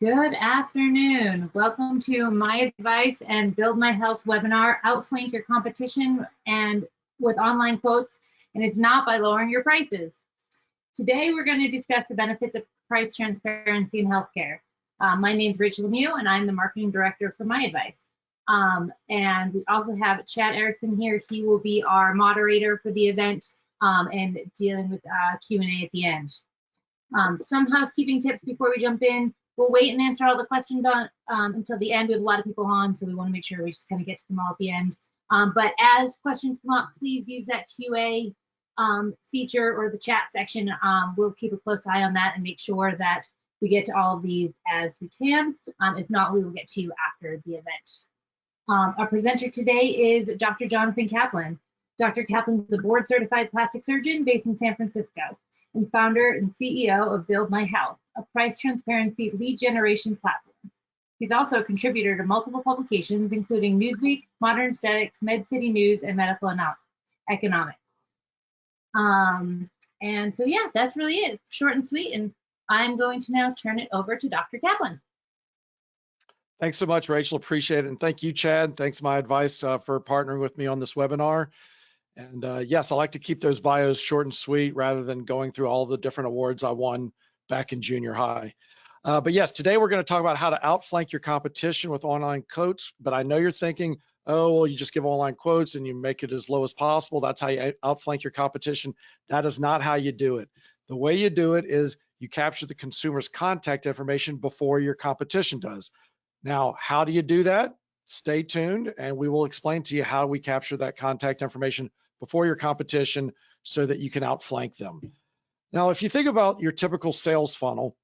Good afternoon. Welcome to My Advice and Build My Health webinar, Outflank your competition and with online quotes, and it's not by lowering your prices. Today, we're going to discuss the benefits of price transparency in healthcare. My name is Rachel Lemieux, and I'm the marketing director for My Advice. And we also have Chad Erickson here. He will be our moderator for the event and dealing with Q&A at the end. Some housekeeping tips before we jump in. We'll wait and answer all the questions on until the end. We have a lot of people on, so we want to make sure we just kind of get to them all at the end. But as questions come up, please use that QA feature or the chat section. We'll keep a close eye on that and make sure that we get to all of these as we can. If not, we will get to you after the event. Our presenter today is Dr. Jonathan Kaplan. Dr. Kaplan is a board-certified plastic surgeon based in San Francisco and founder and CEO of BuildMyHealth, a price transparency lead generation platform. He's also a contributor to multiple publications, including Newsweek, Modern Aesthetics, MedCity News, and Medical Economics. And so, yeah, that's really it. Short and sweet. And I'm going to now turn it over to Dr. Kaplan. Thanks so much, Rachel. Appreciate it. And thank you, Chad. Thanks, My Advice, for partnering with me on this webinar. And yes, I like to keep those bios short and sweet rather than going through all the different awards I won back in junior high. But yes, today we're going to talk about how to outflank your competition with online quotes. But I know you're thinking, oh, well, you just give online quotes and you make it as low as possible. That's how you outflank your competition. That is not how you do it. The way you do it is you capture the consumer's contact information before your competition does. Now, how do you do that? Stay tuned and we will explain to you how we capture that contact information before your competition so that you can outflank them. Now, if you think about your typical sales funnel,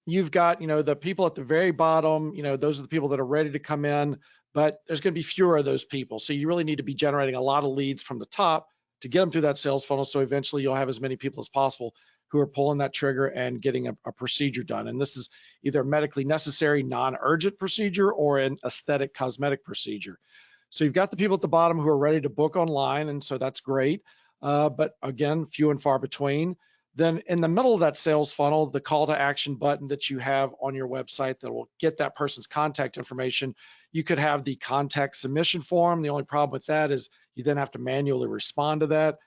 you've got, the people at the very bottom, those are the people that are ready to come in, but there's going to be fewer of those people. So you really need to be generating a lot of leads from the top to get them through that sales funnel. So eventually you'll have as many people as possible who are pulling that trigger and getting a procedure done. And this is either a medically necessary, non-urgent procedure or an aesthetic cosmetic procedure. So you've got the people at the bottom who are ready to book online, and so that's great. But again, few and far between. Then in the middle of that sales funnel, the call to action button that you have on your website that will get that person's contact information, you could have the contact submission form. The only problem with that is you then have to manually respond to that,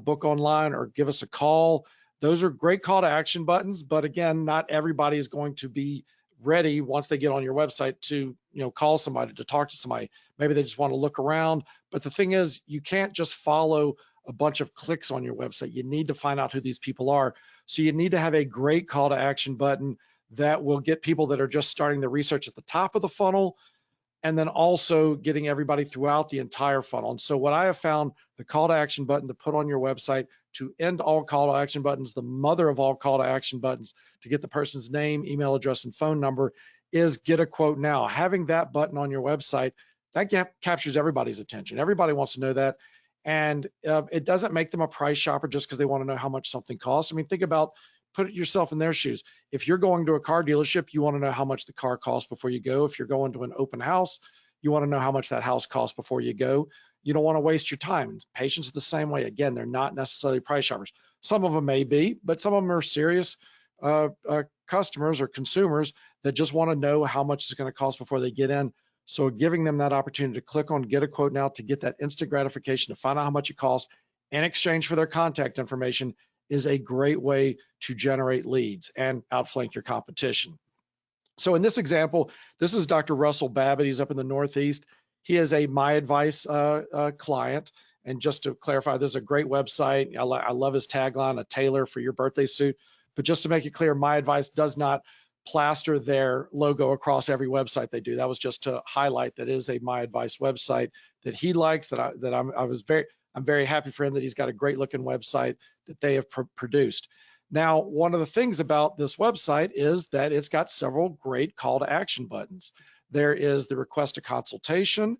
book online or give us a call. Those are great call to action buttons, but again, not everybody is going to be ready once they get on your website to call somebody, to talk to somebody. Maybe they just want to look around. But the thing is, you can't just follow a bunch of clicks on your website. You need to find out who these people are. So you need to have a great call to action button that will get people that are just starting the research at the top of the funnel, and then also getting everybody throughout the entire funnel. And so what I have found, the call to action button to put on your website to end all call to action buttons, the mother of all call to action buttons to get the person's name, email address, and phone number is get a quote now. Having that button on your website, that captures everybody's attention. Everybody wants to know that. And it doesn't make them a price shopper just because they want to know how much something costs. I mean, think about, put yourself in their shoes. If you're going to a car dealership, you want to know how much the car costs before you go. If you're going to an open house, you want to know how much that house costs before you go. You don't want to waste your time. Patients are the same way. Again, they're not necessarily price shoppers. Some of them may be, but some of them are serious customers or consumers that just want to know how much it's going to cost before they get in. So giving them that opportunity to click on get a quote now to get that instant gratification to find out how much it costs in exchange for their contact information is a great way to generate leads and outflank your competition. So in this example, this is Dr. Russell Babbitt. He's up in the Northeast. He is a My Advice client. And just to clarify, this is a great website. I love his tagline, a tailor for your birthday suit. But just to make it clear, My Advice does not plaster their logo across every website they do. That was just to highlight that it is a My Advice website that he likes, I'm very happy for him that he's got a great looking website that they have produced. Now, one of the things about this website is that it's got several great call to action buttons. There is the request a consultation.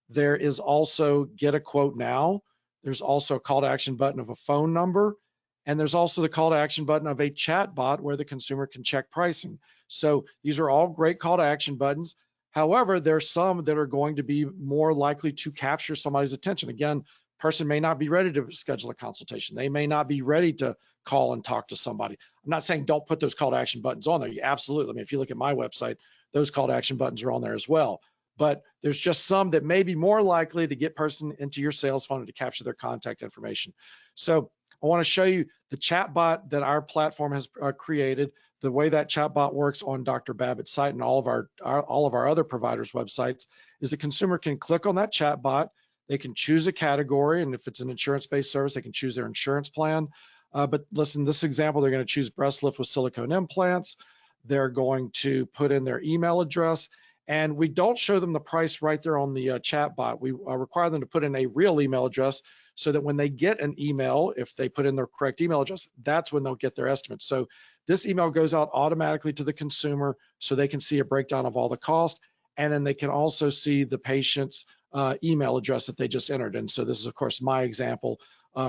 There is also get a quote now. There's also a call to action button of a phone number. And there's also the call to action button of a chat bot where the consumer can check pricing. So these are all great call to action buttons. However, there's some that are going to be more likely to capture somebody's attention. Again, person may not be ready to schedule a consultation. They may not be ready to call and talk to somebody. I'm not saying don't put those call to action buttons on there. You absolutely, I mean, if you look at my website, those call to action buttons are on there as well. But there's just some that may be more likely to get person into your sales funnel to capture their contact information. So I want to show you the chatbot that our platform has created. The way that chatbot works on Dr. Babbitt's site and all of our other providers' websites is the consumer can click on that chatbot. They can choose a category, and if it's an insurance-based service, they can choose their insurance plan. But listen, this example, they're going to choose breast lift with silicone implants. They're going to put in their email address, and we don't show them the price right there on the chatbot. We require them to put in a real email address so that when they get an email, if they put in their correct email address, that's when they'll get their estimate. So this email goes out automatically to the consumer so they can see a breakdown of all the cost, and then they can also see the patient's email address that they just entered. And so this is, of course, my example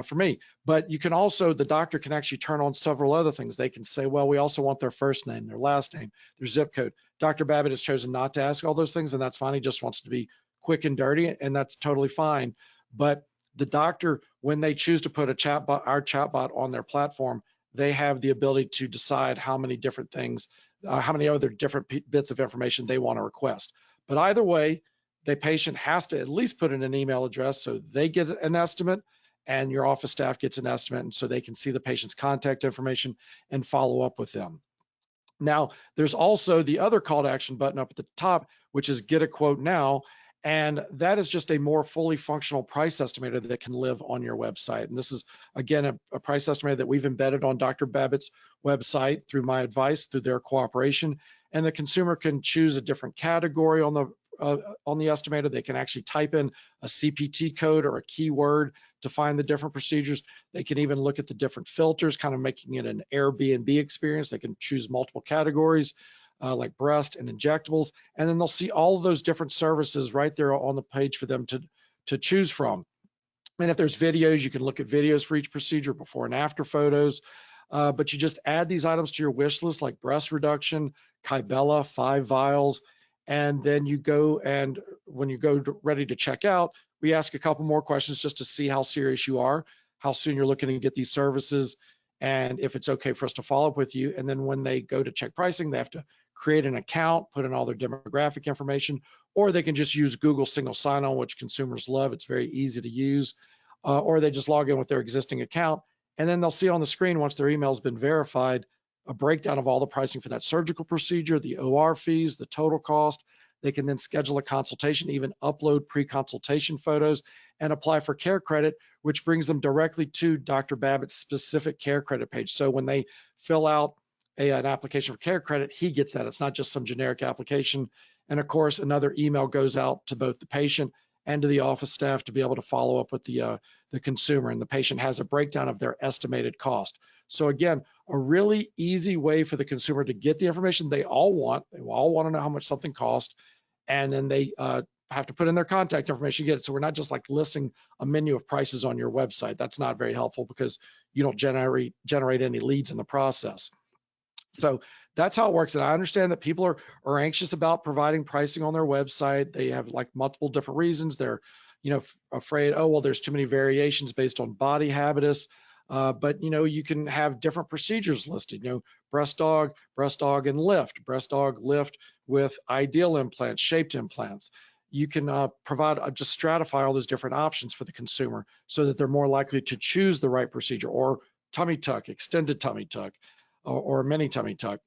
for me. But you can also, the doctor can actually turn on several other things. They can say, well, we also want their first name, their last name, their zip code. Dr. Babbitt has chosen not to ask all those things, and that's fine. He just wants to be quick and dirty, and that's totally fine. But the doctor, when they choose to put a chatbot, our chatbot on their platform, they have the ability to decide how many different things, how many other different bits of information they want to request. But either way, the patient has to at least put in an email address so they get an estimate and your office staff gets an estimate, and so they can see the patient's contact information and follow up with them. Now, there's also the other call to action button up at the top, which is get a quote now. And that is just a more fully functional price estimator that can live on your website. And this is, again, a price estimator that we've embedded on Dr. Babbitt's website through MyAdvice, through their cooperation. And the consumer can choose a different category on the estimator. They can actually type in a CPT code or a keyword to find the different procedures. They can even look at the different filters, kind of making it an Airbnb experience. They can choose multiple categories. Like breast and injectables, and then they'll see all of those different services right there on the page for them to choose from. And if there's videos, you can look at videos for each procedure, before and after photos. But you just add these items to your wish list, like breast reduction, Kybella, 5 vials, and then you go, and when you go ready to check out, we ask a couple more questions just to see how serious you are, how soon you're looking to get these services, and if it's okay for us to follow up with you. And then when they go to check pricing, they have to create an account, put in all their demographic information, or they can just use Google single sign-on, which consumers love. It's very easy to use, or they just log in with their existing account, and then they'll see on the screen, once their email has been verified, a breakdown of all the pricing for that surgical procedure, the OR fees, the total cost. They can then schedule a consultation, even upload pre-consultation photos, and apply for care credit, which brings them directly to Dr. Babbitt's specific care credit page. So when they fill out an application for care credit, he gets that. It's not just some generic application. And of course, another email goes out to both the patient and to the office staff to be able to follow up with the consumer, and the patient has a breakdown of their estimated cost. So again, a really easy way for the consumer to get the information they all want. They all want to know how much something costs, and then they have to put in their contact information to get it. So we're not just like listing a menu of prices on your website. That's not very helpful because you don't generate any leads in the process. So that's how it works. And I understand that people are anxious about providing pricing on their website. They have like multiple different reasons. They're, afraid, oh, well, there's too many variations based on body habitus. But you can have different procedures listed, breast dog and lift, breast dog lift with ideal implants, shaped implants. You can provide, just stratify all those different options for the consumer so that they're more likely to choose the right procedure, or tummy tuck, extended tummy tuck, or mini tummy tuck.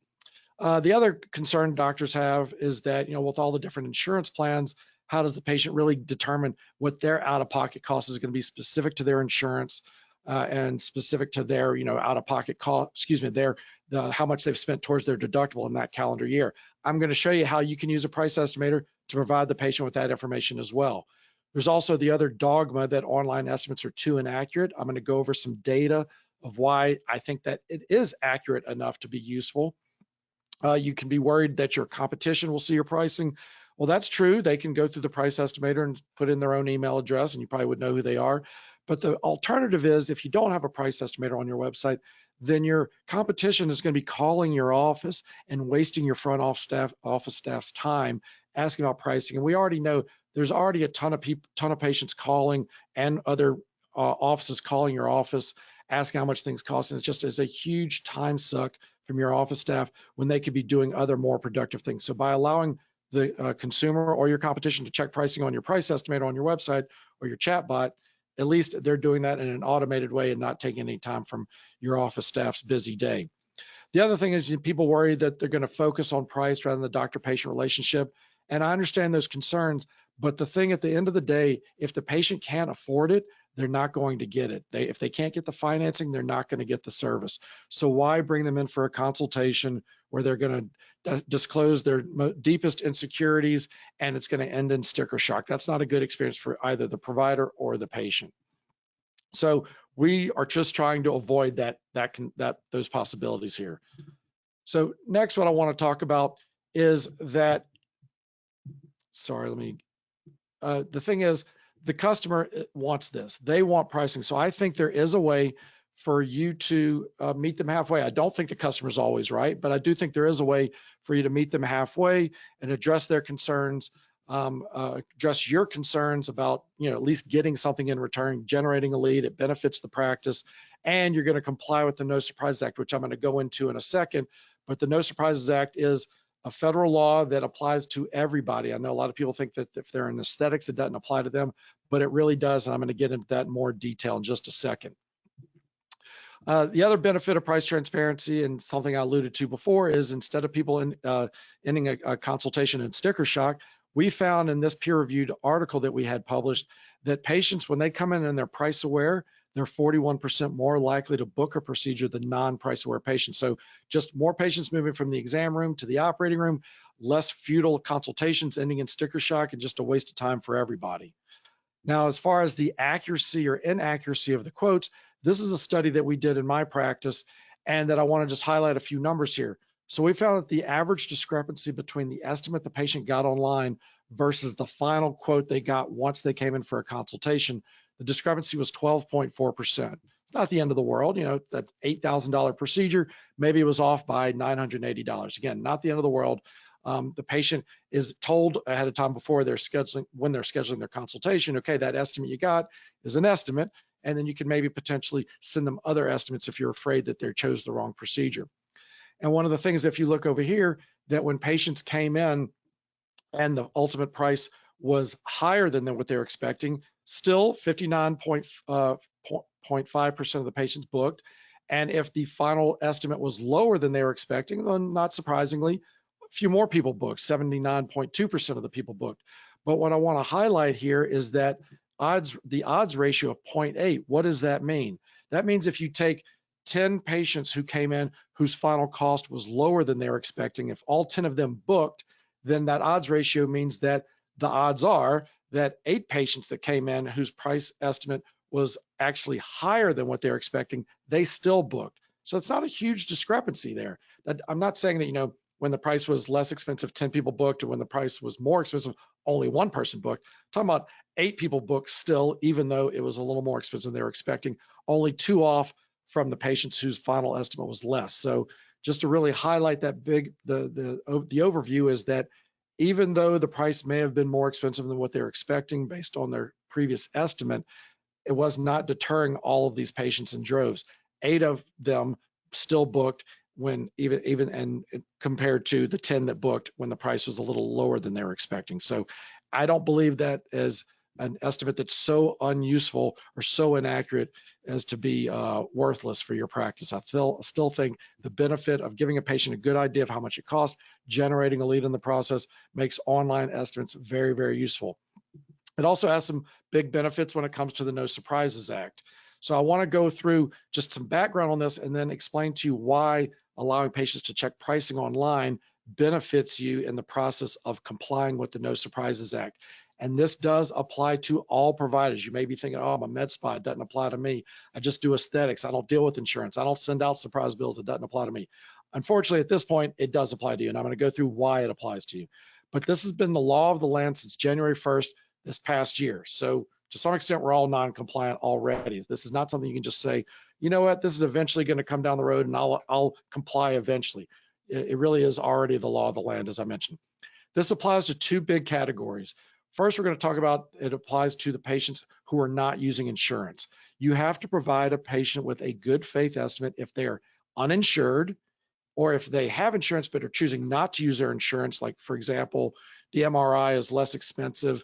The other concern doctors have is that, with all the different insurance plans, how does the patient really determine what their out-of-pocket cost is going to be specific to their insurance and specific to their, out-of-pocket cost, how much they've spent towards their deductible in that calendar year. I'm going to show you how you can use a price estimator to provide the patient with that information as well. There's also the other dogma that online estimates are too inaccurate. I'm going to go over some data of why I think that it is accurate enough to be useful. You can be worried that your competition will see your pricing. Well, that's true. They can go through the price estimator and put in their own email address, and you probably would know who they are. But the alternative is, if you don't have a price estimator on your website, then your competition is going to be calling your office and wasting your front office staff's time asking about pricing. And we already know there's already a ton of patients calling, and other offices calling your office, asking how much things cost, and it just is a huge time suck from your office staff when they could be doing other more productive things. So by allowing the consumer or your competition to check pricing on your price estimator on your website or your chatbot, at least they're doing that in an automated way and not taking any time from your office staff's busy day. The other thing is people worry that they're going to focus on price rather than the doctor-patient relationship. And I understand those concerns, but the thing at the end of the day, if the patient can't afford it, they're not going to get it. If they can't get the financing, they're not going to get the service. So why bring them in for a consultation where they're going to disclose their deepest insecurities and it's going to end in sticker shock? That's not a good experience for either the provider or the patient. So we are just trying to avoid those possibilities here. So next, what I want to talk about is that, the thing is, the customer wants this. They want pricing. So I think there is a way for you to meet them halfway. I don't think the customer's always right, but I do think there is a way for you to meet them halfway and address their concerns, address your concerns about, at least getting something in return, generating a lead. It benefits the practice, and you're going to comply with the No Surprises Act, which I'm going to go into in a second. But the No Surprises Act is a federal law that applies to everybody. I know a lot of people think that if they're in aesthetics, it doesn't apply to them, but it really does. And I'm going to get into that in more detail in just a second. The other benefit of price transparency, and something I alluded to before, is instead of people ending a consultation in sticker shock, we found in this peer-reviewed article that we had published that patients, when they come in and they're price aware, they're 41% more likely to book a procedure than non-price aware patients. So just more patients moving from the exam room to the operating room, less futile consultations ending in sticker shock, and just a waste of time for everybody. Now, as far as the accuracy or inaccuracy of the quotes, this is a study that we did in my practice, and that I want to just highlight a few numbers here. So we found that the average discrepancy between the estimate the patient got online versus the final quote they got once they came in for a consultation, the discrepancy was 12.4%. It's not the end of the world. That's $8,000 procedure. Maybe it was off by $980. Again, not the end of the world. The patient is told ahead of time before when they're scheduling their consultation, okay, that estimate you got is an estimate, and then you can maybe potentially send them other estimates if you're afraid that they chose the wrong procedure. And one of the things, if you look over here, that when patients came in and the ultimate price was higher than what they were expecting, still 59.5% of the patients booked. And if the final estimate was lower than they were expecting, then not surprisingly, a few more people booked, 79.2% of the people booked. But what I want to highlight here is that the odds ratio of 0.8, what does that mean? That means if you take 10 patients who came in whose final cost was lower than they were expecting, if all 10 of them booked, then that odds ratio means that the odds are that 8 patients that came in whose price estimate was actually higher than what they're expecting, they still booked. So it's not a huge discrepancy there. I'm not saying that, when the price was less expensive, 10 people booked, and when the price was more expensive, only 1 person booked. I'm talking about 8 people booked still, even though it was a little more expensive than they were expecting, only 2 off from the patients whose final estimate was less. So just to really highlight that the overview is that even though the price may have been more expensive than what they were expecting based on their previous estimate, it was not deterring all of these patients in droves. 8 of them still booked when even and compared to the 10 that booked when the price was a little lower than they were expecting. So I don't believe that is an estimate that's so unuseful or so inaccurate as to be worthless for your practice. I still think the benefit of giving a patient a good idea of how much it costs, generating a lead in the process, makes online estimates very, very useful. It also has some big benefits when it comes to the No Surprises Act. So I want to go through just some background on this and then explain to you why allowing patients to check pricing online benefits you in the process of complying with the No Surprises Act. And this does apply to all providers. You may be thinking, oh, I'm a med spa, it doesn't apply to me. I just do aesthetics. I don't deal with insurance. I don't send out surprise bills. It doesn't apply to me. Unfortunately, at this point, it does apply to you. And I'm going to go through why it applies to you. But this has been the law of the land since January 1st this past year. So to some extent, we're all non-compliant already. This is not something you can just say, you know what, this is eventually going to come down the road and I'll comply eventually. It really is already the law of the land, as I mentioned. This applies to 2 big categories. First, we're going to talk about it applies to the patients who are not using insurance. You have to provide a patient with a good faith estimate if they are uninsured, or if they have insurance but are choosing not to use their insurance. Like, for example, the MRI is less expensive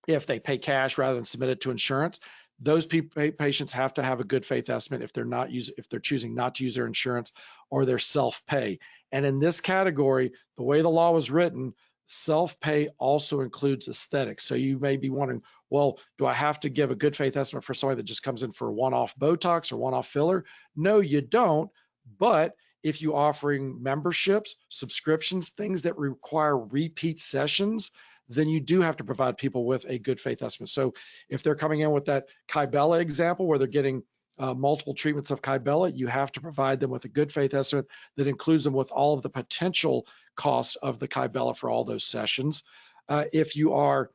if they pay cash rather than submit it to insurance. Those patients have to have a good faith estimate if they're choosing not to use their insurance, or they're self-pay. And in this category, the way the law was written, self-pay also includes aesthetics. So you may be wondering, well, do I have to give a good faith estimate for somebody that just comes in for one-off Botox or one-off filler? No, you don't. But if you're offering memberships, subscriptions, things that require repeat sessions, then you do have to provide people with a good faith estimate. So if they're coming in with that Kybella example where they're getting multiple treatments of Kybella, you have to provide them with a good faith estimate that includes them with all of the potential cost of the Kybella for all those sessions. If you are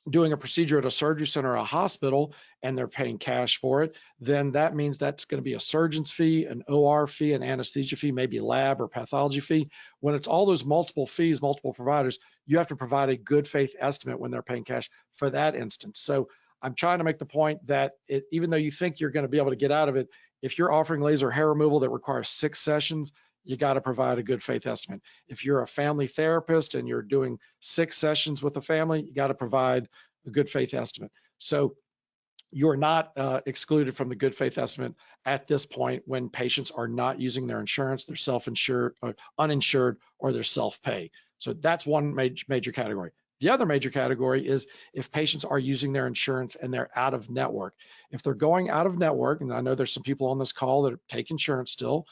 doing a procedure at a surgery center or a hospital and they're paying cash for it, then that means that's going to be a surgeon's fee, an OR fee, an anesthesia fee, maybe lab or pathology fee. When it's all those multiple fees, multiple providers, you have to provide a good faith estimate when they're paying cash for that instance. So I'm trying to make the point that even though you think you're going to be able to get out of it, if you're offering laser hair removal that requires 6 sessions, you got to provide a good faith estimate. If you're a family therapist and you're doing 6 sessions with a family, you got to provide a good faith estimate. So you're not excluded from the good faith estimate at this point when patients are not using their insurance, they're self-insured, or uninsured, or they're self-pay. So that's one major category. The other major category is if patients are using their insurance and they're out of network. If they're going out of network, and I know there's some people on this call that take insurance still,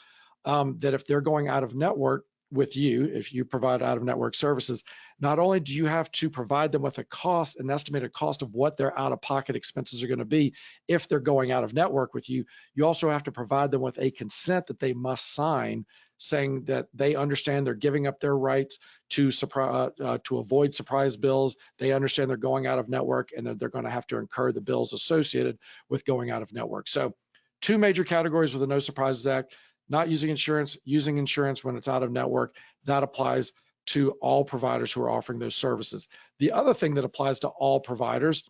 that if they're going out of network with you, if you provide out of network services, not only do you have to provide them with an estimated cost of what their out of pocket expenses are going to be if they're going out of network with you, you also have to provide them with a consent that they must sign saying that they understand they're giving up their rights to avoid surprise bills. They understand they're going out of network and that they're going to have to incur the bills associated with going out of network. So 2 major categories with the No Surprises Act: not using insurance when it's out of network. That applies to all providers who are offering those services. The other thing that applies to all providers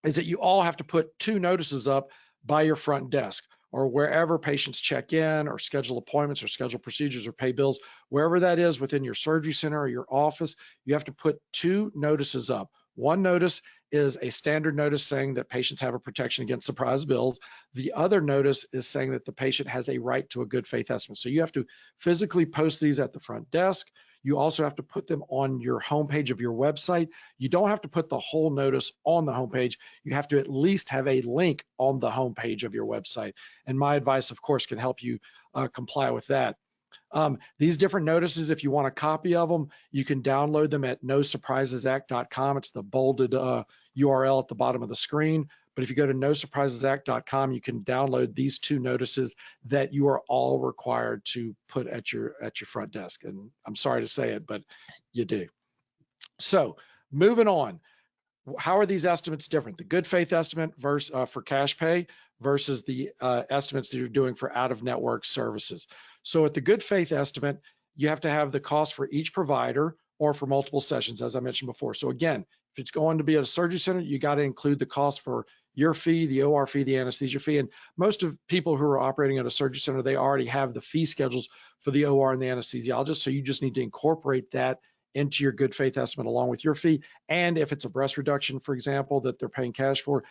is that you all have to put 2 notices up by your front desk or wherever patients check in or schedule appointments or schedule procedures or pay bills, wherever that is within your surgery center or your office, you have to put 2 notices up. One notice is a standard notice saying that patients have a protection against surprise bills. The other notice is saying that the patient has a right to a good faith estimate. So you have to physically post these at the front desk. You also have to put them on your homepage of your website. You don't have to put the whole notice on the homepage. You have to at least have a link on the homepage of your website. And MyAdvice, of course, can help you comply with that. These different notices, if you want a copy of them, you can download them at nosurprisesact.com. It's the bolded URL at the bottom of the screen. But if you go to nosurprisesact.com, you can download these 2 notices that you are all required to put at your front desk. And I'm sorry to say it, but you do. So moving on. How are these estimates different? The good faith estimate for cash pay versus the estimates that you're doing for out-of-network services. So at the good faith estimate, you have to have the cost for each provider or for multiple sessions, as I mentioned before. So again, if it's going to be at a surgery center, you got to include the cost for your fee, the OR fee, the anesthesia fee. And most of people who are operating at a surgery center, they already have the fee schedules for the OR and the anesthesiologist. So you just need to incorporate that into your good faith estimate along with your fee. And if it's a breast reduction, for example, that they're paying cash for,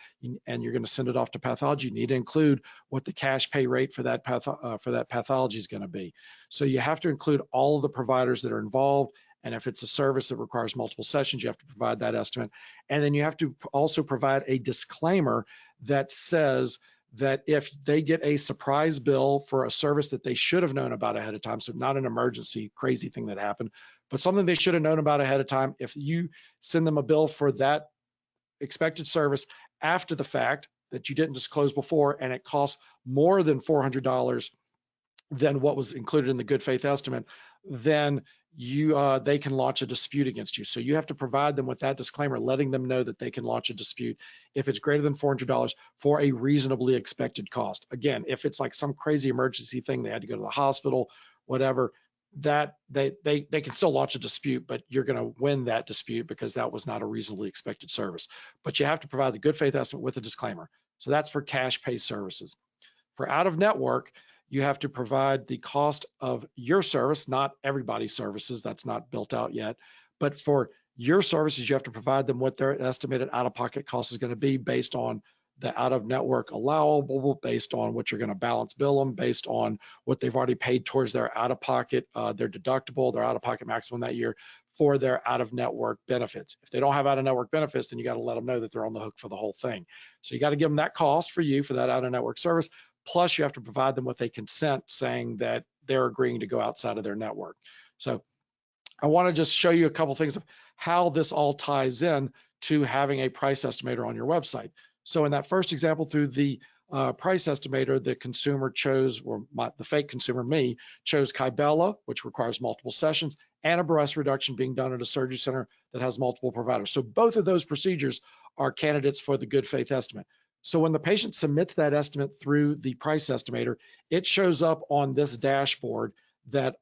and you're going to send it off to pathology, you need to include what the cash pay rate for that pathology is going to be. So you have to include all of the providers that are involved. And if it's a service that requires multiple sessions, you have to provide that estimate. And then you have to also provide a disclaimer that says that if they get a surprise bill for a service that they should have known about ahead of time, so not an emergency crazy thing that happened, but something they should have known about ahead of time, if you send them a bill for that expected service after the fact that you didn't disclose before, and it costs more than $400 than what was included in the good faith estimate, then they can launch a dispute against you. So you have to provide them with that disclaimer, letting them know that they can launch a dispute if it's greater than $400 for a reasonably expected cost. Again, if it's like some crazy emergency thing, they had to go to the hospital, whatever, that they can still launch a dispute, but you're going to win that dispute because that was not a reasonably expected service. But you have to provide the good faith estimate with a disclaimer. So that's for cash pay services. For out of network, you have to provide the cost of your service, not everybody's services, that's not built out yet, but for your services, you have to provide them what their estimated out-of-pocket cost is going to be based on the out-of-network allowable, based on what you're going to balance bill them, based on what they've already paid towards their out-of-pocket, their deductible, their out-of-pocket maximum that year for their out-of-network benefits. If they don't have out-of-network benefits, then you got to let them know that they're on the hook for the whole thing. So you got to give them that cost for you for that out-of-network service. Plus, you have to provide them with a consent saying that they're agreeing to go outside of their network. So I want to just show you a couple things of how this all ties in to having a price estimator on your website. So in that first example, through the price estimator, the consumer chose, or the fake consumer, me, chose Kybella, which requires multiple sessions, and a breast reduction being done at a surgery center that has multiple providers. So both of those procedures are candidates for the good faith estimate. So when the patient submits that estimate through the price estimator, it shows up on this dashboard that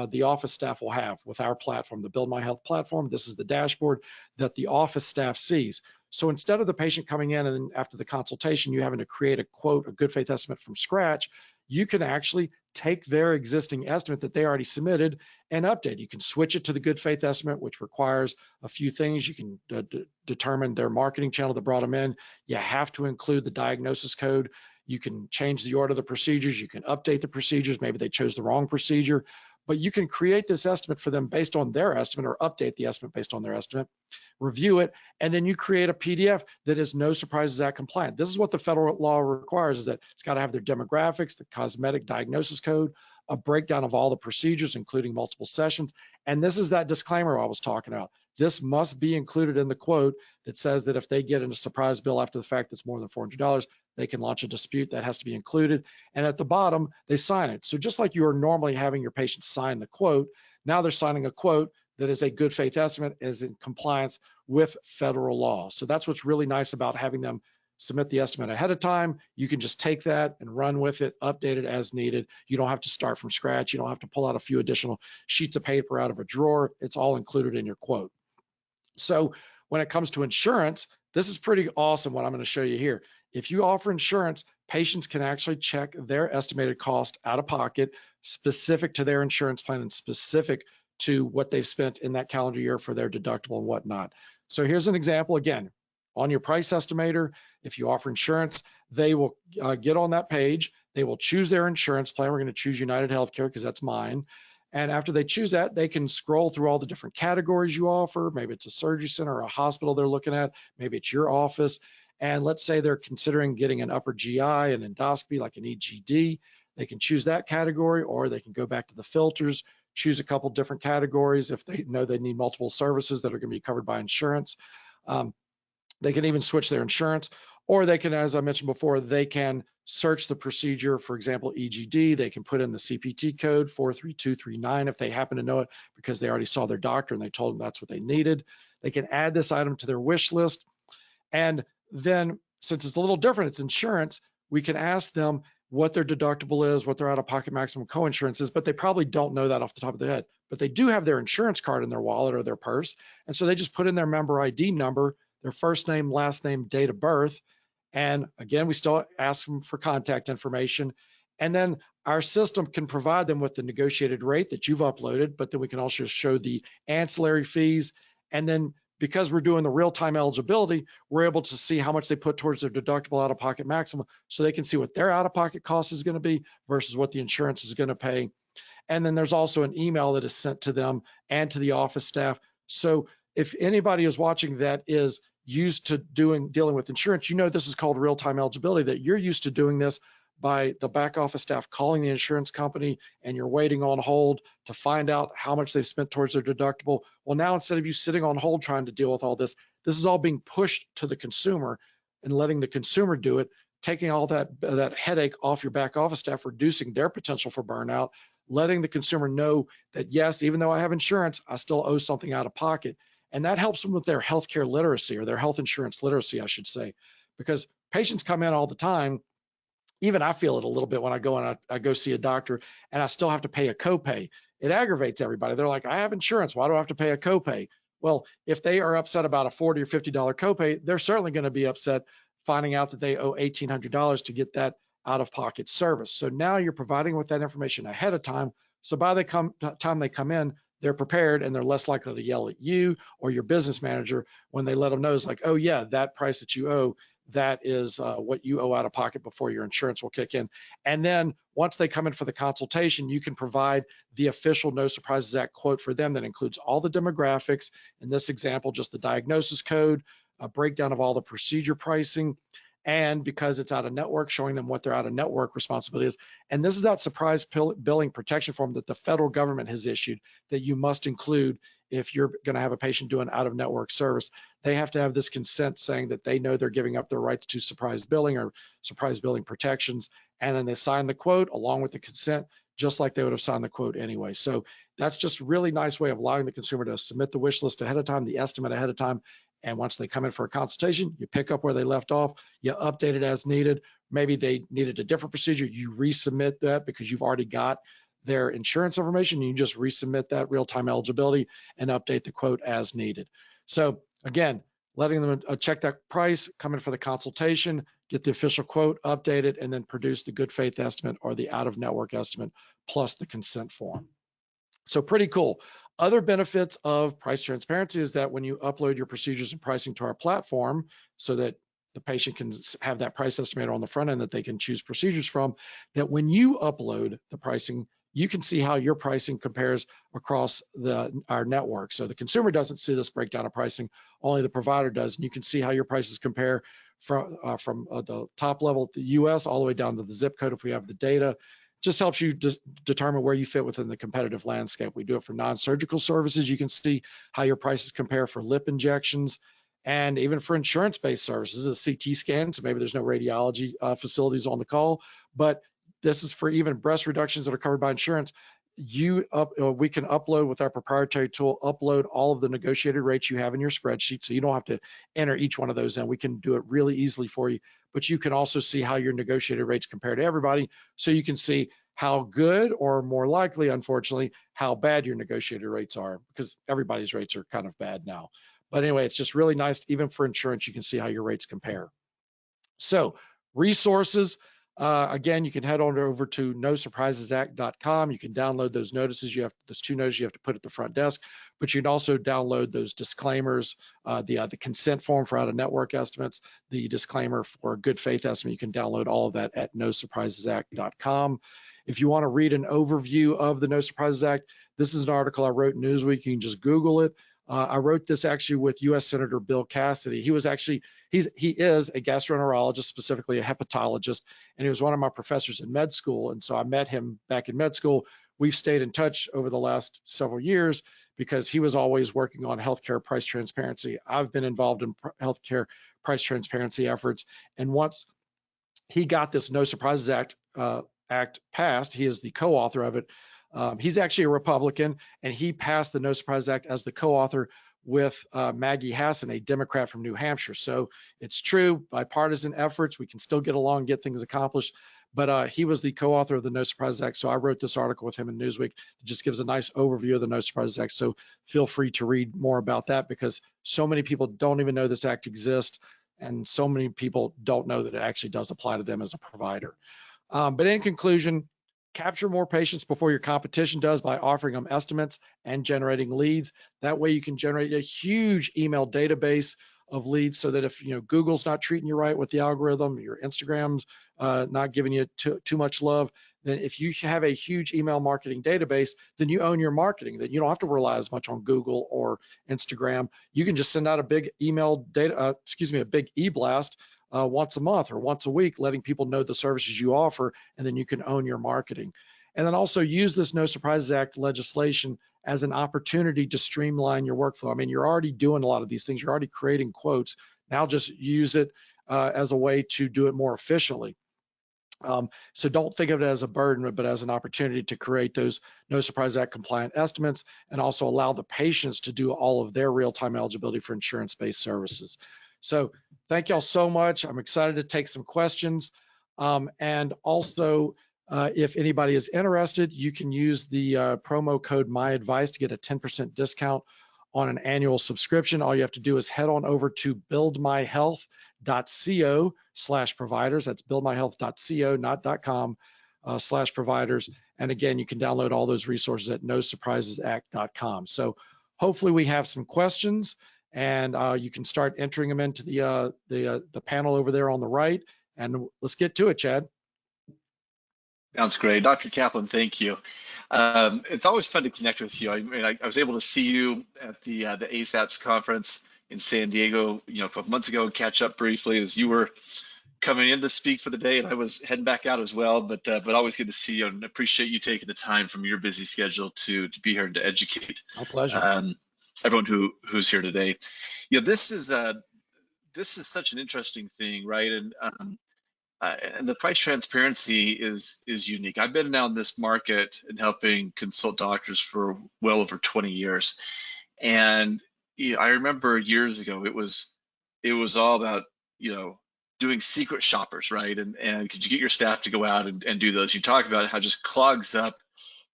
the office staff will have with our platform, the BuildMyHealth platform. This is the dashboard that the office staff sees. So instead of the patient coming in and then after the consultation, you having to create a quote, a good faith estimate from scratch, you can actually take their existing estimate that they already submitted and update. You can switch it to the good faith estimate, which requires a few things. You can determine their marketing channel that brought them in. You have to include the diagnosis code. You can change the order of the procedures. You can update the procedures. Maybe they chose the wrong procedure, but you can create this estimate for them based on their estimate or update the estimate based on their estimate, review it, and then you create a PDF that is No Surprises Act compliant. This is what the federal law requires, is that it's got to have their demographics, the cosmetic diagnosis code, a breakdown of all the procedures, including multiple sessions. And this is that disclaimer I was talking about. This must be included in the quote that says that if they get a surprise bill after the fact that's more than $400, they can launch a dispute. That has to be included. And at the bottom, they sign it. So just like you are normally having your patients sign the quote, now they're signing a quote that is a good faith estimate, is in compliance with federal law. So that's what's really nice about having them submit the estimate ahead of time. You can just take that and run with it, update it as needed. You don't have to start from scratch. You don't have to pull out a few additional sheets of paper out of a drawer. It's all included in your quote. So when it comes to insurance, this is pretty awesome what I'm going to show you here. If you offer insurance, patients can actually check their estimated cost out of pocket specific to their insurance plan and specific to what they've spent in that calendar year for their deductible and whatnot. So here's an example. Again, on your price estimator, if you offer insurance, they will get on that page. They will choose their insurance plan. We're going to choose United Healthcare because that's mine. And after they choose that, they can scroll through all the different categories you offer. Maybe it's a surgery center or a hospital they're looking at. Maybe it's your office. And let's say they're considering getting an upper GI, an endoscopy, like an EGD. They can choose that category, or they can go back to the filters, choose a couple different categories if they know they need multiple services that are going to be covered by insurance. They can even switch their insurance, or they can, as I mentioned before, they can search the procedure, for example, EGD. They can put in the CPT code 43239 if they happen to know it because they already saw their doctor and they told them that's what they needed. They can add this item to their wish list. And then, since it's a little different, it's insurance, we can ask them what their deductible is, what their out-of-pocket maximum coinsurance is, but they probably don't know that off the top of their head. But they do have their insurance card in their wallet or their purse, and so they just put in their member ID number, their first name, last name, date of birth, and again, we still ask them for contact information, and then our system can provide them with the negotiated rate that you've uploaded, but then we can also show the ancillary fees, and then because we're doing the real-time eligibility, we're able to see how much they put towards their deductible out-of-pocket maximum, so they can see what their out-of-pocket cost is going to be versus what the insurance is going to pay. And then there's also an email that is sent to them and to the office staff. So if anybody is watching that is used to dealing with insurance, you know this is called real-time eligibility, that you're used to doing this by the back office staff calling the insurance company and you're waiting on hold to find out how much they've spent towards their deductible. Well, now instead of you sitting on hold trying to deal with all this, this is all being pushed to the consumer and letting the consumer do it, taking all that headache off your back office staff, reducing their potential for burnout, letting the consumer know that, yes, even though I have insurance, I still owe something out of pocket. And that helps them with their healthcare literacy, or their health insurance literacy, I should say, because patients come in all the time. Even I feel it a little bit when I go and I go see a doctor and I still have to pay a copay. it aggravates everybody. They're like, I have insurance. Why do I have to pay a copay? Well, if they are upset about a $40 or $50 copay, they're certainly going to be upset finding out that they owe $1,800 to get that out-of-pocket service. So now you're providing with that information ahead of time. So by the time they come in, they're prepared and they're less likely to yell at you or your business manager when they let them know, it's like, oh yeah, that price that you owe, that is what you owe out of pocket before your insurance will kick in. And then once they come in for the consultation, you can provide the official No Surprises Act quote for them that includes all the demographics. In this example, just the diagnosis code, a breakdown of all the procedure pricing, and because it's out of network, showing them what their out of network responsibility is. And this is that surprise billing protection form that the federal government has issued that you must include if you're going to have a patient do an out of network service. They have to have this consent saying that they know they're giving up their rights to surprise billing or surprise billing protections. And then they sign the quote along with the consent, just like they would have signed the quote anyway. So that's just a really nice way of allowing the consumer to submit the wish list ahead of time, the estimate ahead of time. And once they come in for a consultation, you pick up where they left off, you update it as needed. Maybe they needed a different procedure, you resubmit that because you've already got their insurance information. You just resubmit that real-time eligibility and update the quote as needed. So again, letting them check that price, come in for the consultation, get the official quote, update it, and then produce the good faith estimate or the out-of-network estimate plus the consent form. So pretty cool. Other benefits of price transparency is that when you upload your procedures and pricing to our platform so that the patient can have that price estimator on the front end that they can choose procedures from, that when you upload the pricing, you can see how your pricing compares across our network. So the consumer doesn't see this breakdown of pricing, only the provider does. And you can see how your prices compare from the top level at the US all the way down to the zip code if we have the data. Just helps you determine where you fit within the competitive landscape. We do it for non-surgical services. You can see how your prices compare for lip injections and even for insurance-based services, a CT scan. So maybe there's no radiology facilities on the call, but this is for even breast reductions that are covered by insurance. We can upload with our proprietary tool, upload all of the negotiated rates you have in your spreadsheet. So you don't have to enter each one of those in. We can do it really easily for you, but you can also see how your negotiated rates compare to everybody. So you can see how good or more likely, unfortunately, how bad your negotiated rates are because everybody's rates are kind of bad now. But anyway, it's just really nice. Even for insurance, you can see how your rates compare. So resources. Again, you can head on over to nosurprisesact.com. You can download those notices. Those 2 notices you have to put at the front desk, but you can also download those disclaimers, the consent form for out-of-network estimates, the disclaimer for a good faith estimate. You can download all of that at nosurprisesact.com. If you want to read an overview of the No Surprises Act, this is an article I wrote in Newsweek. You can just Google it. I wrote this actually with U.S. Senator Bill Cassidy. He is a gastroenterologist, specifically a hepatologist, and he was one of my professors in med school. And so I met him back in med school. We've stayed in touch over the last several years because he was always working on healthcare price transparency. I've been involved in healthcare price transparency efforts. And once he got this No Surprises Act passed, he is the co-author of it. He's actually a Republican, and he passed the No Surprises Act as the co-author with Maggie Hassan, a Democrat from New Hampshire. So it's true, bipartisan efforts, we can still get along and get things accomplished. But he was the co-author of the No Surprises Act. So I wrote this article with him in Newsweek that just gives a nice overview of the No Surprises Act. So feel free to read more about that because so many people don't even know this act exists, and so many people don't know that it actually does apply to them as a provider. But in conclusion, capture more patients before your competition does by offering them estimates and generating leads. That way you can generate a huge email database of leads so that if Google's not treating you right with the algorithm, your Instagram's not giving you too much love, then if you have a huge email marketing database, then you own your marketing. Then you don't have to rely as much on Google or Instagram. You can just send out a big a big e-blast once a month or once a week, letting people know the services you offer, and then you can own your marketing. And then also use this No Surprises Act legislation as an opportunity to streamline your workflow. I mean, you're already doing a lot of these things. You're already creating quotes. Now just use it as a way to do it more efficiently. So don't think of it as a burden, but as an opportunity to create those No Surprises Act compliant estimates and also allow the patients to do all of their real-time eligibility for insurance-based services. So thank y'all so much. I'm excited to take some questions. And also, If anybody is interested, you can use the promo code MyAdvice to get a 10% discount on an annual subscription. All you have to do is head on over to buildmyhealth.co/providers. That's buildmyhealth.co, not .com, /providers. And again, you can download all those resources at nosurprisesact.com. So hopefully we have some questions, and you can start entering them into the panel over there on the right. And let's get to it, Chad. Sounds great. Dr. Kaplan, thank you. It's always fun to connect with you. I mean, I was able to see you at the ASAPS conference in San Diego, a couple months ago, and catch up briefly as you were coming in to speak for the day, and I was heading back out as well. But always good to see you, and appreciate you taking the time from your busy schedule to be here and to educate. My pleasure. Everyone who's here today. This is such an interesting thing, right? And the price transparency is unique. I've been now in this market and helping consult doctors for well over 20 years. And I remember years ago, it was all about, doing secret shoppers, right? And could you get your staff to go out and do those? You talk about how it just clogs up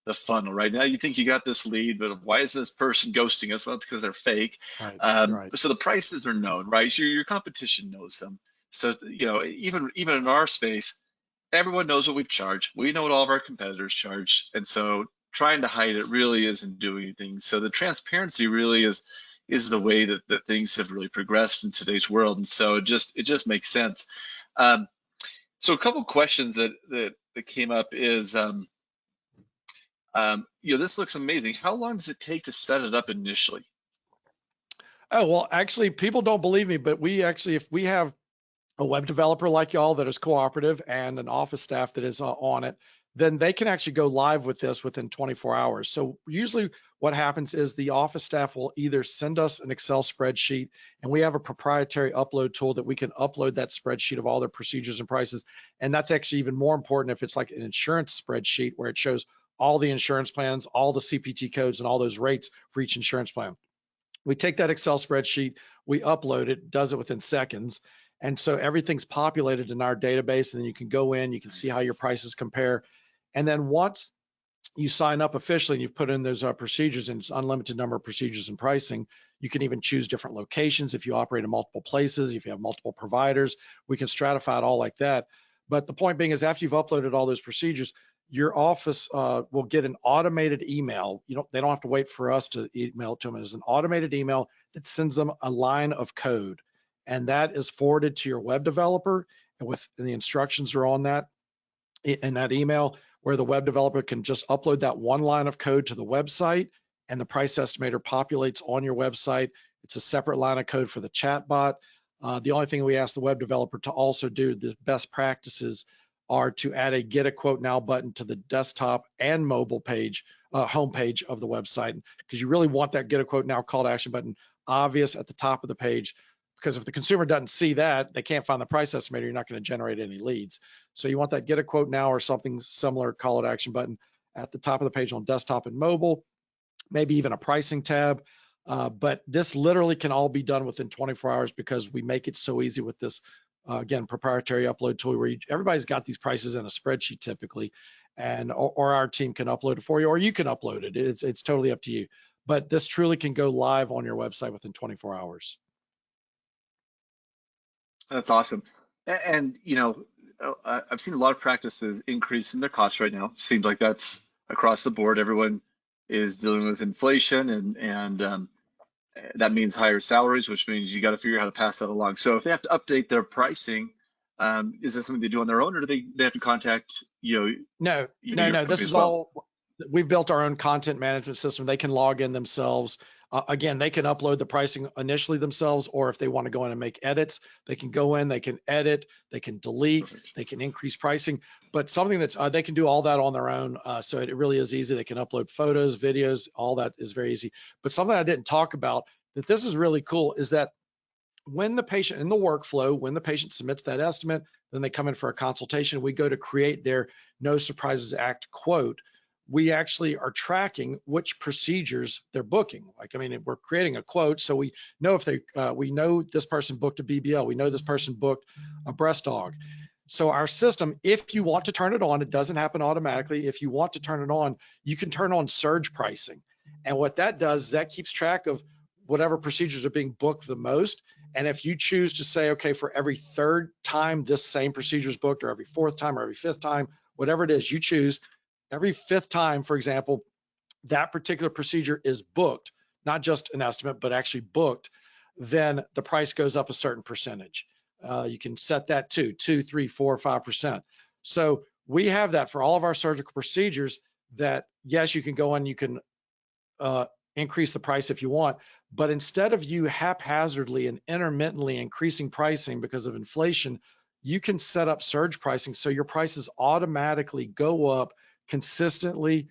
the funnel, right? Now you think you got this lead, but why is this person ghosting us? Well, it's because they're fake. Right, right. So the prices are known, right? So your competition knows them. So, even in our space, everyone knows what we charge. We know what all of our competitors charge. And so trying to hide it really isn't doing anything. So the transparency really is the way that things have really progressed in today's world. And so it just makes sense. So a couple questions that came up is, this looks amazing. How long does it take to set it up initially? Oh, well, actually, people don't believe me, but if we have a web developer like y'all that is cooperative and an office staff that is on it, then they can actually go live with this within 24 hours. So usually what happens is the office staff will either send us an Excel spreadsheet, and we have a proprietary upload tool that we can upload that spreadsheet of all their procedures and prices. And that's actually even more important if it's like an insurance spreadsheet where it shows all the insurance plans, all the CPT codes, and all those rates for each insurance plan. We take that Excel spreadsheet, we upload it, does it within seconds. And so everything's populated in our database, and then you can go in, you can see how your prices compare. And then once you sign up officially and you've put in those procedures, and it's unlimited number of procedures and pricing, you can even choose different locations if you operate in multiple places, if you have multiple providers, we can stratify it all like that. But the point being is after you've uploaded all those procedures, your office will get an automated email. They don't have to wait for us to email it to them. It's an automated email that sends them a line of code. And that is forwarded to your web developer, and the instructions are on that in that email, where the web developer can just upload that one line of code to the website, and the price estimator populates on your website. It's a separate line of code for the chatbot. The only thing we ask the web developer to also do, the best practices, are to add a get a quote now button to the desktop and mobile page, homepage of the website, because you really want that get a quote now call to action button obvious at the top of the page. Because if the consumer doesn't see that, they can't find the price estimator, you're not going to generate any leads. So you want that get a quote now or something similar call to action button at the top of the page on desktop and mobile, maybe even a pricing tab. But this literally can all be done within 24 hours because we make it so easy with this, again, proprietary upload tool where everybody's got these prices in a spreadsheet typically, and or our team can upload it for you, or you can upload it. It's totally up to you. But this truly can go live on your website within 24 hours. That's awesome. And, I've seen a lot of practices increase in their costs right now. Seems like that's across the board. Everyone is dealing with inflation, and that means higher salaries, which means you got to figure out how to pass that along. So if they have to update their pricing, is that something they do on their own, or do they have to contact you? No. This is all, we've built our own content management system. They can log in themselves. Again, they can upload the pricing initially themselves, or if they want to go in and make edits, they can go in, they can edit, they can delete, Perfect. They can increase pricing. But something that's, they can do all that on their own. So it really is easy. They can upload photos, videos, all that is very easy. But something I didn't talk about that this is really cool is that when the patient in the workflow, when the patient submits that estimate, then they come in for a consultation, we go to create their No Surprises Act quote. We actually are tracking which procedures they're booking. We're creating a quote, so we know if we know this person booked a BBL, we know this person booked a breast aug. So our system, if you want to turn it on, it doesn't happen automatically. If you want to turn it on, you can turn on surge pricing. And what that does is that keeps track of whatever procedures are being booked the most. And if you choose to say, okay, for every third time this same procedure is booked, or every fourth time, or every fifth time, whatever it is you choose, every fifth time, for example, that particular procedure is booked, not just an estimate, but actually booked, then the price goes up a certain percentage. You can set that to 2, 3, 4, 5%. So we have that for all of our surgical procedures that, yes, you can go and you can increase the price if you want, but instead of you haphazardly and intermittently increasing pricing because of inflation, you can set up surge pricing so your prices automatically go up consistently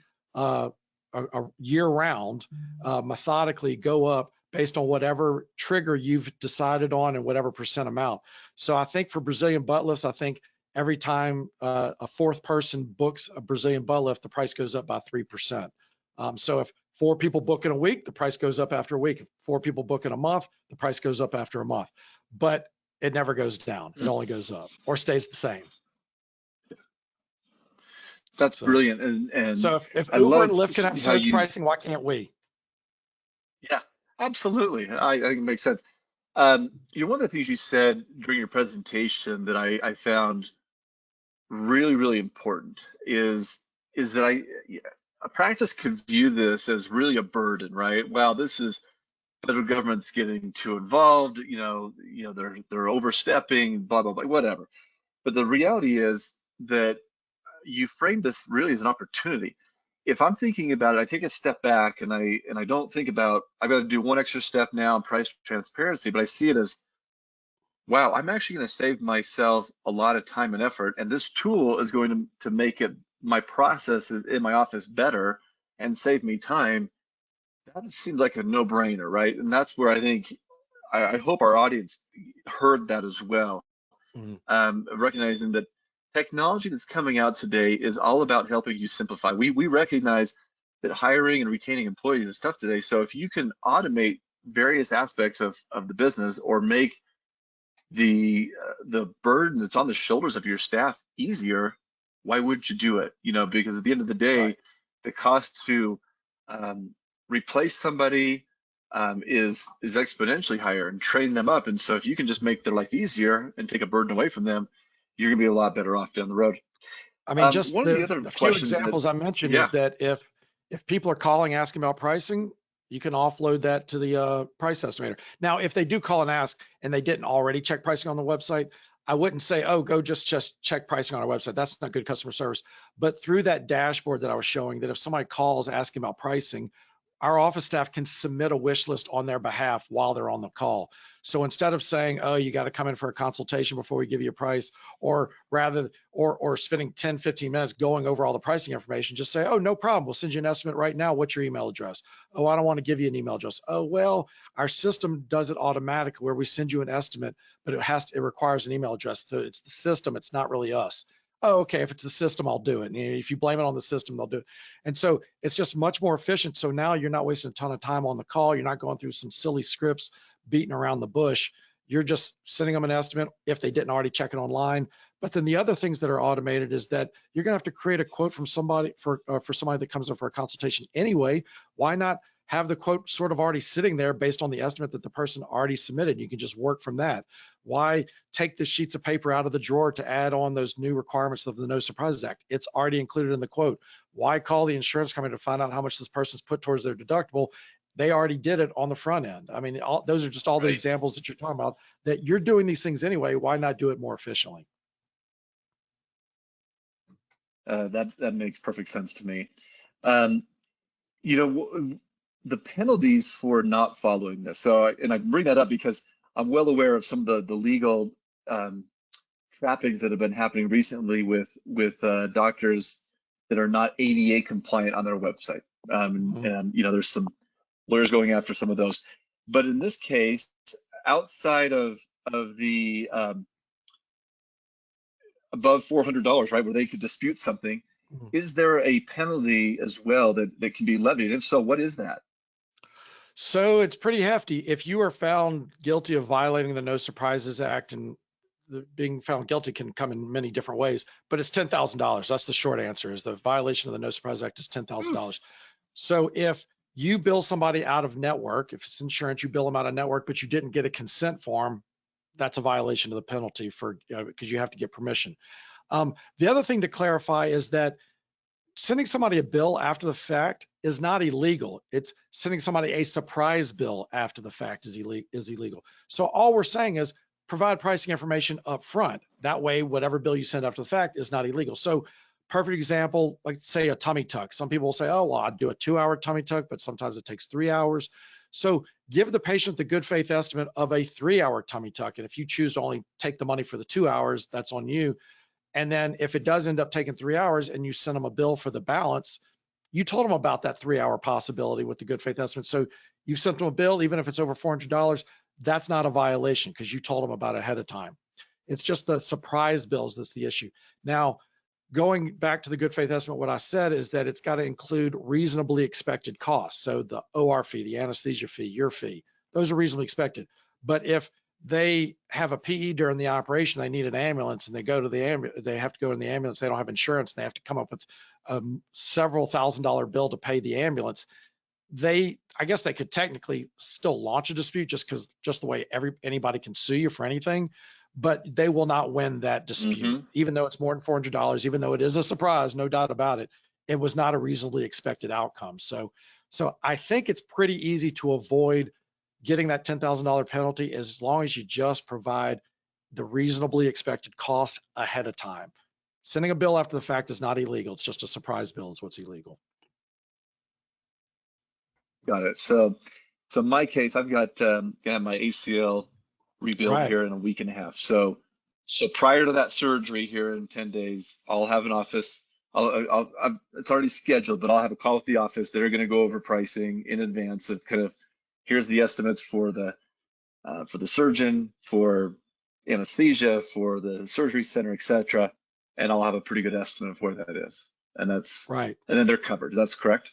year round, methodically go up based on whatever trigger you've decided on and whatever percent amount. So I think for Brazilian butt lifts, I think every time a fourth person books a Brazilian butt lift, the price goes up by 3%. So if 4 people book in a week, the price goes up after a week. If 4 people book in a month, the price goes up after a month. But it never goes down. It only goes up or stays the same. That's brilliant. And so if I Uber and love Lyft can have surge pricing, why can't we? Yeah, absolutely. I think it makes sense. One of the things you said during your presentation that I found really, really important is that a practice could view this as really a burden, right? Wow, this is federal government's getting too involved. They're overstepping, blah blah blah, whatever. But the reality is that you framed this really as an opportunity. If I'm thinking about it, I take a step back and I don't think about I've got to do one extra step now in price transparency, but I see it as, wow, I'm actually going to save myself a lot of time and effort, and this tool is going to make it my process in my office better and save me time. That seems like a no-brainer, right? And that's where I think I hope our audience heard that as well. Recognizing that technology that's coming out today is all about helping you simplify. We recognize that hiring and retaining employees is tough today. So if you can automate various aspects of the business or make the burden that's on the shoulders of your staff easier, why wouldn't you do it? Because at the end of the day, right, the cost to replace somebody is exponentially higher, and train them up. And so if you can just make their life easier and take a burden away from them, you're gonna be a lot better off down the road. I mean, just one of the other a few examples I mentioned is that if people are calling asking about pricing, you can offload that to the price estimator. Now, if they do call and ask and they didn't already check pricing on the website, I wouldn't say, oh, go just check pricing on our website. That's not good customer service. But through that dashboard that I was showing, that if somebody calls asking about pricing, our office staff can submit a wish list on their behalf while they're on the call. So instead of saying, oh, you got to come in for a consultation before we give you a price, or spending 10, 15 minutes going over all the pricing information, just say, oh, no problem. We'll send you an estimate right now. What's your email address? Oh, I don't want to give you an email address. Oh, well, our system does it automatically where we send you an estimate, but it requires an email address. So it's the system. It's not really us. Oh, okay, if it's the system, I'll do it. And if you blame it on the system, they'll do it. And so it's just much more efficient. So now you're not wasting a ton of time on the call. You're not going through some silly scripts beating around the bush. You're just sending them an estimate if they didn't already check it online. But then the other things that are automated is that you're gonna have to create a quote from somebody for somebody that comes in for a consultation anyway. Why not have the quote sort of already sitting there based on the estimate that the person already submitted? You can just work from that. Why take the sheets of paper out of the drawer to add on those new requirements of the No Surprises Act? It's already included in the quote. Why call the insurance company to find out how much this person's put towards their deductible? They already did it on the front end. I mean, those are just all the examples that you're talking about, that you're doing these things anyway. Why not do it more efficiently? That makes perfect sense to me. The penalties for not following this. So, and I bring that up because I'm well aware of some of the legal trappings that have been happening recently with doctors that are not ADA compliant on their website. And there's some lawyers going after some of those. But in this case, outside of the above $400, right, where they could dispute something, is there a penalty as well that can be levied? If so, what is that? So it's pretty hefty. If you are found guilty of violating the No Surprises Act and being found guilty can come in many different ways, but it's $10,000. That's the short answer, is the violation of the No Surprise Act is $10,000. So if you bill somebody out of network, if it's insurance, you bill them out of network, but you didn't get a consent form, that's a violation of the penalty for, because you have to get permission. The other thing to clarify is that sending somebody a bill after the fact is not illegal. It's sending somebody a surprise bill after the fact is illegal. So all we're saying is provide pricing information up front. That way, whatever bill you send after the fact is not illegal. So perfect example, like say a tummy tuck. Some people will say, oh, well, I'd do a 2-hour tummy tuck, but sometimes it takes 3 hours. So give the patient the good faith estimate of a 3-hour tummy tuck. And if you choose to only take the money for the 2 hours, that's on you. And then if it does end up taking 3 hours and you send them a bill for the balance, you told them about that 3-hour possibility with the good faith estimate. So you sent them a bill, even if it's over $400, that's not a violation because you told them about it ahead of time. It's just the surprise bills that's the issue. Now, going back to the good faith estimate, what I said is that it's got to include reasonably expected costs. So the OR fee, the anesthesia fee, your fee, those are reasonably expected. But if they have a PE during the operation, they need an ambulance, and they go to the ambulance, they have to go in the ambulance, they don't have insurance, and they have to come up with a several $1,000 bill to pay the ambulance. I guess they could technically still launch a dispute just the way anybody can sue you for anything, but they will not win that dispute, even though it's more than $400, even though it is a surprise, no doubt about it. It was not a reasonably expected outcome. So I think it's pretty easy to avoid getting that $10,000 penalty as long as you just provide the reasonably expected cost ahead of time. Sending a bill after the fact is not illegal. It's just a surprise bill is what's illegal. Got it. So in my case, I've got gonna have my ACL rebuild here in a week and a half. So prior to that surgery here in 10 days, I'll have an office. It's already scheduled, but I'll have a call with the office. They're going to go over pricing in advance of kind of, here's the estimates for the surgeon, for anesthesia, for the surgery center, etc. And I'll have a pretty good estimate of where that is. And that's right. And then they're covered. That's correct.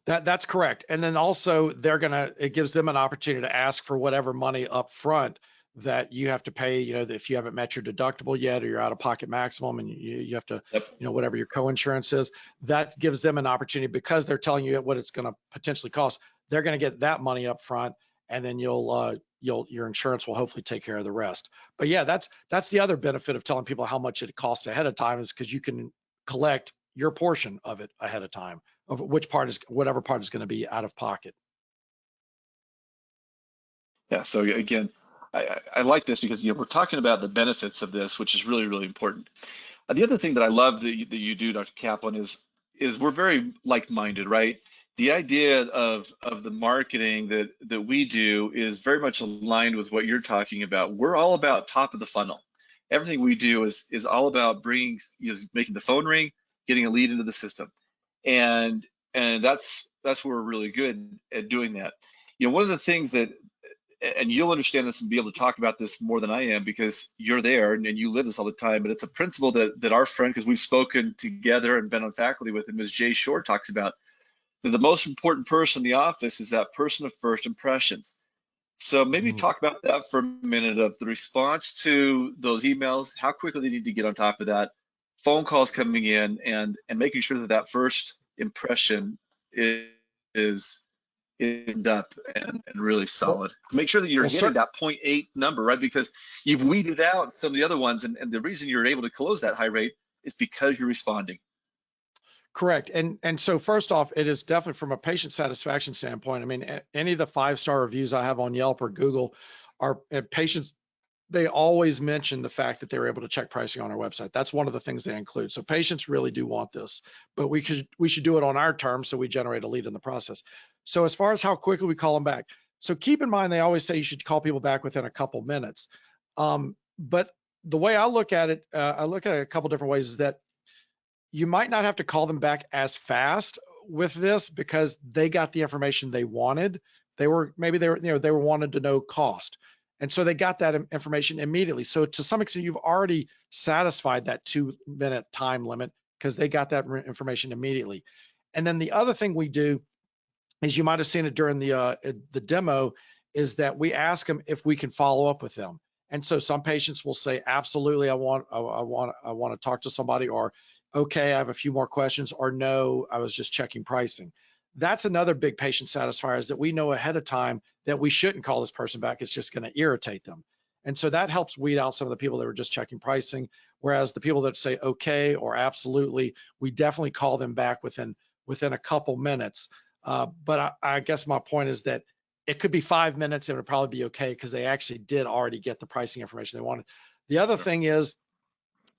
That's correct. And then also it gives them an opportunity to ask for whatever money up front that you have to pay, if you haven't met your deductible yet, or you're out of pocket maximum and you have to, whatever your co-insurance is, that gives them an opportunity, because they're telling you what it's going to potentially cost. They're going to get that money up front, and then your insurance will hopefully take care of the rest. But yeah, that's the other benefit of telling people how much it costs ahead of time, is because you can collect your portion of it ahead of time, of whatever part is going to be out of pocket. Yeah. So again, I like this because we're talking about the benefits of this, which is really, really important. The other thing that I love that you do, Dr. Kaplan, is we're very like-minded, right? The idea of the marketing that we do is very much aligned with what you're talking about. We're all about top of the funnel. Everything we do is all about making the phone ring, getting a lead into the system, and that's where we're really good at doing that. One of the things that, and you'll understand this and be able to talk about this more than I am because you're there and you live this all the time, but it's a principle that our friend, because we've spoken together and been on faculty with him, as Jay Shore talks about, that the most important person in the office is that person of first impressions. So maybe talk about that for a minute, of the response to those emails, how quickly they need to get on top of that, phone calls coming in, and making sure that first impression is up and really solid. To make sure that you're hitting that 0.8 number, right? Because you've weeded out some of the other ones, and the reason you're able to close that high rate is because you're responding. Correct. And so first off, it is definitely from a patient satisfaction standpoint. I mean, any of the 5-star reviews I have on Yelp or Google are patients, they always mention the fact that they were able to check pricing on our website. That's one of the things they include. So patients really do want this, but we should do it on our terms so we generate a lead in the process. So as far as how quickly we call them back, so keep in mind, they always say you should call people back within a couple minutes. But the way I look at it, I look at it a couple different ways, is that you might not have to call them back as fast with this because they got the information they wanted. They were wanted to know cost. And so they got that information immediately. So to some extent, you've already satisfied that 2-minute time limit because they got that information immediately. And then the other thing we do is, you might have seen it during the demo, is that we ask them if we can follow up with them. And so some patients will say, absolutely, I want to talk to somebody, or okay, I have a few more questions, or no, I was just checking pricing. That's another big patient satisfier, is that we know ahead of time that we shouldn't call this person back. It's just going to irritate them. And so that helps weed out some of the people that were just checking pricing. Whereas the people that say okay or absolutely, we definitely call them back within a couple minutes. But I guess my point is that it could be 5 minutes and it would probably be okay, because they actually did already get the pricing information they wanted. The other thing is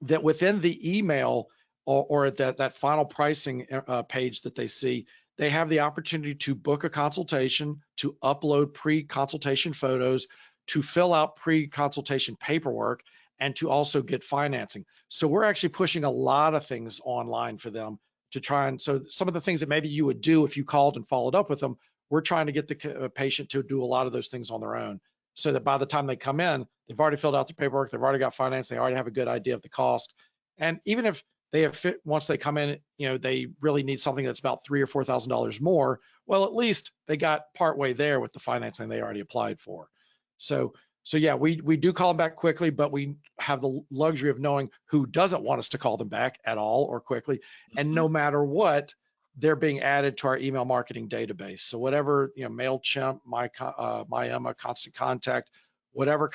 that within the email or that final pricing page that they see, they have the opportunity to book a consultation, to upload pre-consultation photos, to fill out pre-consultation paperwork, and to also get financing. So we're actually pushing a lot of things online for them to try. And so some of the things that maybe you would do if you called and followed up with them, we're trying to get the patient to do a lot of those things on their own, so that by the time they come in, they've already filled out the paperwork, they've already got finance, they already have a good idea of the cost. And even if they have fit, once they come in, they really need something that's about $3,000 or $4,000 more, well, at least they got partway there with the financing they already applied for. So yeah, we do call them back quickly, but we have the luxury of knowing who doesn't want us to call them back at all or quickly. And no matter what, they're being added to our email marketing database. So whatever, MailChimp, MyEmma, Constant Contact, whatever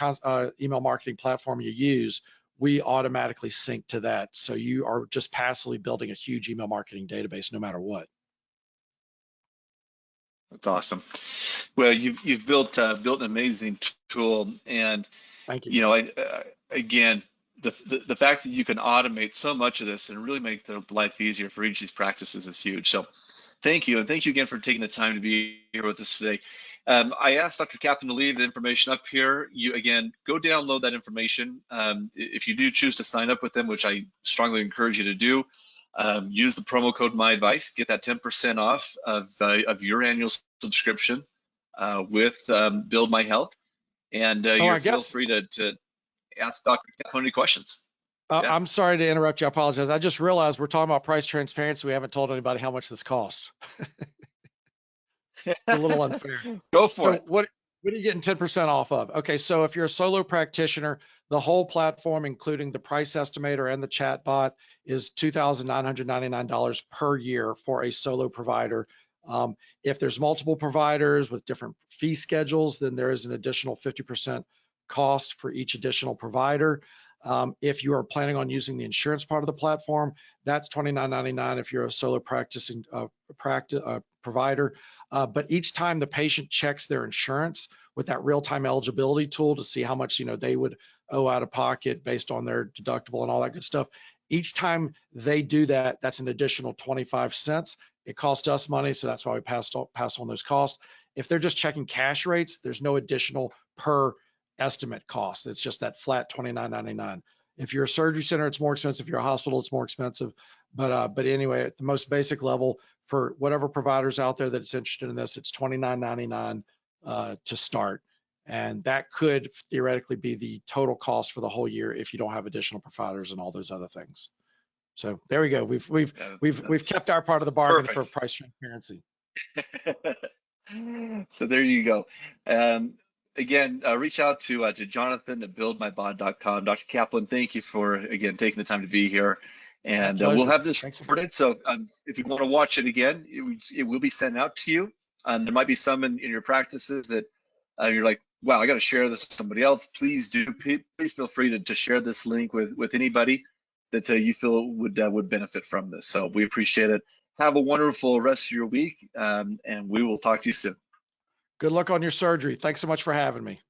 email marketing platform you use, we automatically sync to that. So you are just passively building a huge email marketing database no matter what. That's awesome. Well, you've built an amazing tool, and thank you. Again, the fact that you can automate so much of this and really make their life easier for each of these practices is huge. So thank you, and thank you again for taking the time to be here with us today. I asked Dr. Kaplan to leave the information up here. You, again, go download that information. If you do choose to sign up with them, which I strongly encourage you to do, use the promo code MyAdvice, get that 10% off of your annual subscription with BuildMyHealth, and feel free to ask Dr. Kaplan any questions. Yeah. I'm sorry to interrupt you. I apologize. I just realized we're talking about price transparency. We haven't told anybody how much this costs. It's a little unfair. Go for it. What are you getting 10% off of? Okay, so if you're a solo practitioner, the whole platform, including the price estimator and the chatbot, is $2,999 per year for a solo provider. If there's multiple providers with different fee schedules, then there is an additional 50% cost for each additional provider. If you are planning on using the insurance part of the platform, that's $29.99 if you're a solo practicing provider. But each time the patient checks their insurance with that real-time eligibility tool to see how much they would owe out of pocket based on their deductible and all that good stuff, each time they do that, that's an additional 25 cents. It costs us money, so that's why we pass on those costs. If they're just checking cash rates, there's no additional per estimate cost. It's just that flat $29.99. If you're a surgery center, it's more expensive. If you're a hospital, it's more expensive. But anyway, at the most basic level, for whatever providers out there that's interested in this, it's $29.99 to start. And that could theoretically be the total cost for the whole year if you don't have additional providers and all those other things. So there we go. We've kept our part of the bargain for price transparency. So there you go. Again, reach out to Jonathan at buildmybond.com. Dr. Kaplan, thank you for, again, taking the time to be here. And we'll have this recorded. So if you want to watch it again, it will be sent out to you. There might be some in your practices that you're like, wow, I got to share this with somebody else. Please do. Please feel free to share this link with anybody that you feel would benefit from this. So we appreciate it. Have a wonderful rest of your week, and we will talk to you soon. Good luck on your surgery. Thanks so much for having me.